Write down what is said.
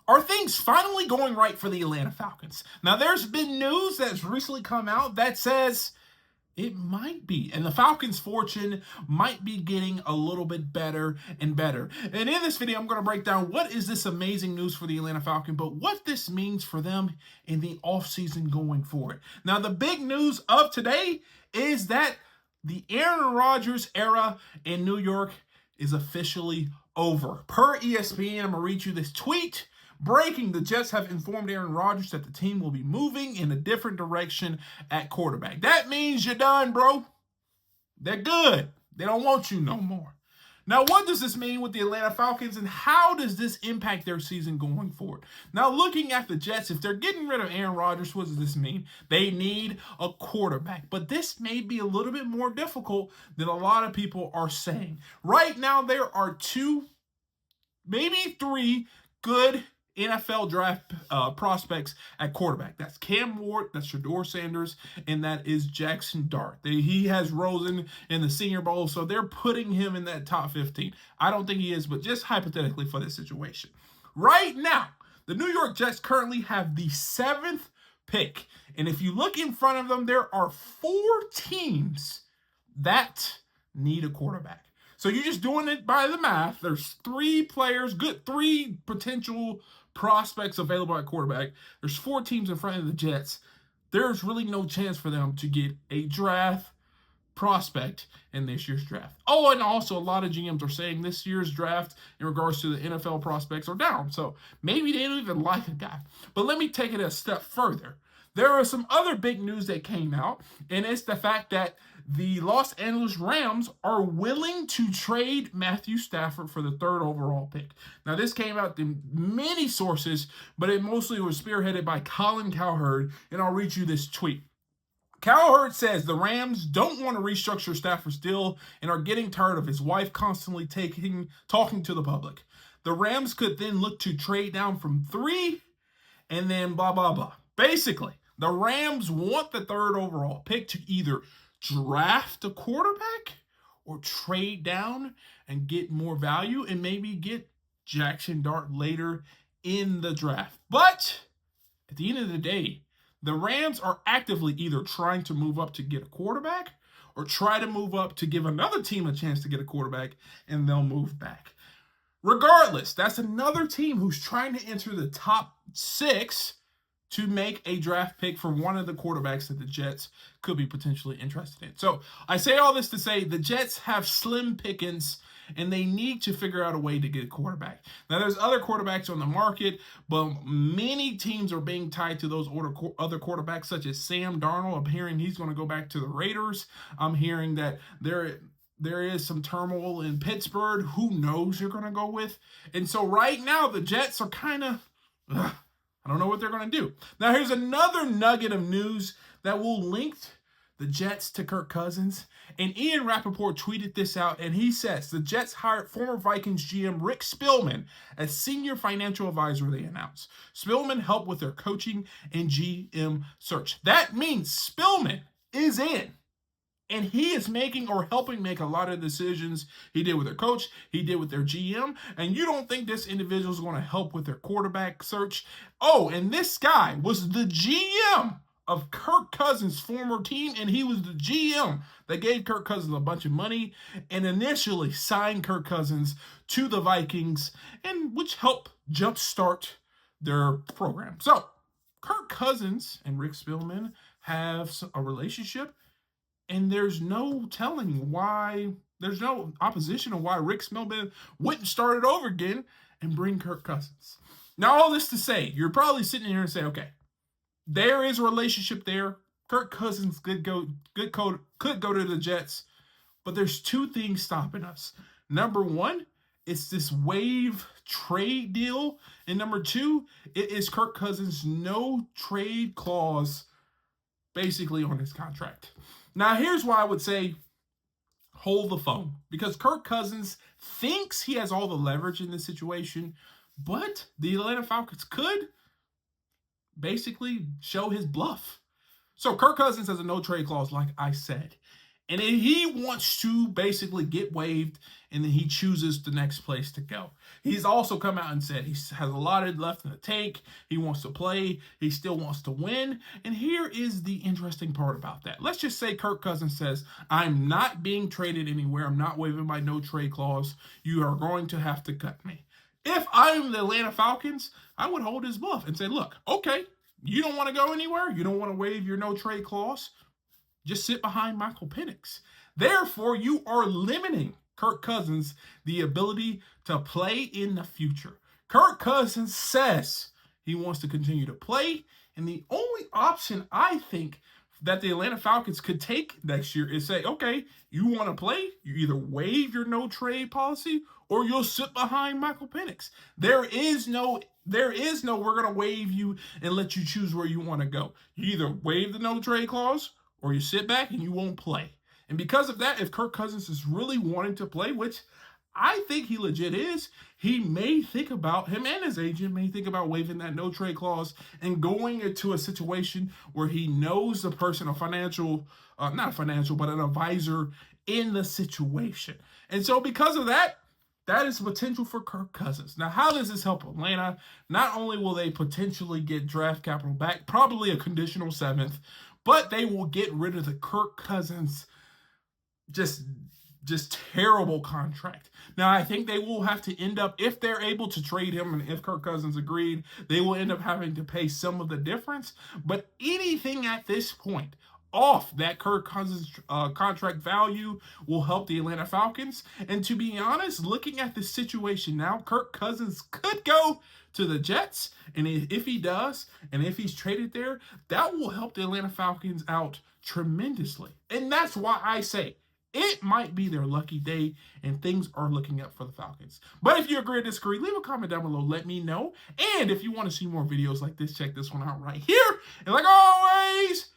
Are things finally going right for the Atlanta Falcons? Now, there's been news that's recently come out that says it might be, and the Falcons' fortune might be getting a little bit better and better. And in this video, I'm going to break down what is this amazing news for the Atlanta Falcons, but what this means for them in the offseason going forward. Now, the big news of today is that the Aaron Rodgers era in New York is officially over. Per ESPN, I'm going to read you this tweet. Breaking, the Jets have informed Aaron Rodgers that the team will be moving in a different direction at quarterback. That means you're done, bro. They're good. They don't want you no more. Now, what does this mean with the Atlanta Falcons, and how does this impact their season going forward? Now, looking at the Jets, if they're getting rid of Aaron Rodgers, what does this mean? They need a quarterback. But this may be a little bit more difficult than a lot of people are saying. Right now, there are two, maybe three good NFL draft prospects at quarterback. That's Cam Ward, that's Shedeur Sanders, and that is Jackson Dart. He has Rosen in the Senior Bowl, so they're putting him in that top 15. I don't think he is, but just hypothetically for this situation. Right now, the New York Jets currently have the 7th pick, and if you look in front of them, there are 4 teams that need a quarterback. So you're just doing it by the math. There's 3 players, three potential prospects available at quarterback. There's 4 teams in front of the Jets. There's really no chance for them to get a draft prospect in this year's draft. Oh, and also a lot of GMs are saying this year's draft in regards to the NFL prospects are down. So maybe they don't even like a guy. But let me take it a step further. There are some other big news that came out, and it's the fact that the Los Angeles Rams are willing to trade Matthew Stafford for the 3rd overall pick. Now, this came out in many sources, but it mostly was spearheaded by Colin Cowherd, and I'll read you this tweet. Cowherd says the Rams don't want to restructure Stafford's deal and are getting tired of his wife constantly talking to the public. The Rams could then look to trade down from 3 and then blah, blah, blah. Basically, the Rams want the 3rd overall pick to either draft a quarterback or trade down and get more value and maybe get Jackson Dart later in the draft. But at the end of the day, the Rams are actively either trying to move up to get a quarterback or try to move up to give another team a chance to get a quarterback, and they'll move back. Regardless, that's another team who's trying to enter the top 6 to make a draft pick for one of the quarterbacks that the Jets could be potentially interested in. So I say all this to say the Jets have slim pickings, and they need to figure out a way to get a quarterback. Now, there's other quarterbacks on the market, but many teams are being tied to those other quarterbacks, such as Sam Darnold. I'm hearing he's going to go back to the Raiders. I'm hearing that there is some turmoil in Pittsburgh. Who knows you're going to go with? And so right now, the Jets are kind of... I don't know what they're going to do. Now, here's another nugget of news that will link the Jets to Kirk Cousins. And Ian Rappaport tweeted this out, and he says, the Jets hired former Vikings GM Rick Spielman as senior financial advisor, they announced. Spielman helped with their coaching and GM search. That means Spielman is in. And he is making or helping make a lot of decisions. He did with their coach. He did with their GM. And you don't think this individual is going to help with their quarterback search? Oh, and this guy was the GM of Kirk Cousins' former team. And he was the GM that gave Kirk Cousins a bunch of money and initially signed Kirk Cousins to the Vikings, and which helped jumpstart their program. So Kirk Cousins and Rick Spielman have a relationship. And there's no telling why, there's no opposition on why Rick Spielman wouldn't start it over again and bring Kirk Cousins. Now, all this to say, you're probably sitting here and say, okay, there is a relationship there. Kirk Cousins could go to the Jets, but there's 2 things stopping us. Number 1, it's this wave trade deal. And number 2, it is Kirk Cousins' no trade clause basically on his contract. Now, here's why I would say hold the phone. Because Kirk Cousins thinks he has all the leverage in this situation, but the Atlanta Falcons could basically show his bluff. So Kirk Cousins has a no-trade clause, like I said. And then he wants to basically get waived, and then he chooses the next place to go. He's also come out and said he has a lot left in the tank. He wants to play. He still wants to win. And here is the interesting part about that. Let's just say Kirk Cousins says, I'm not being traded anywhere. I'm not waiving my no trade clause. You are going to have to cut me. If I'm the Atlanta Falcons, I would hold his bluff and say, look, okay, you don't want to go anywhere. You don't want to waive your no trade clause. Just sit behind Michael Penix. Therefore, you are limiting Kirk Cousins the ability to play in the future. Kirk Cousins says he wants to continue to play, and the only option I think that the Atlanta Falcons could take next year is say, okay, you want to play? You either waive your no trade policy or you'll sit behind Michael Penix. There is no we're going to waive you and let you choose where you want to go. You either waive the no trade clause or you sit back and you won't play. And because of that, if Kirk Cousins is really wanting to play, which I think he legit is, he may think about, him and his agent may think about waiving that no trade clause and going into a situation where he knows the person, a financial, not financial, but an advisor in the situation. And so because of that, that is potential for Kirk Cousins. Now, how does this help Atlanta? Not only will they potentially get draft capital back, probably a conditional 7th, but they will get rid of the Kirk Cousins just terrible contract. Now, I think they will have to end up, if they're able to trade him and if Kirk Cousins agreed, they will end up having to pay some of the difference. But anything at this point off that Kirk Cousins contract value will help the Atlanta Falcons. And to be honest, looking at the situation now, Kirk Cousins could go to the Jets. And if he does, and if he's traded there, that will help the Atlanta Falcons out tremendously. And that's why I say it might be their lucky day, and things are looking up for the Falcons. But if you agree or disagree, leave a comment down below. Let me know. And if you want to see more videos like this, check this one out right here. And like always,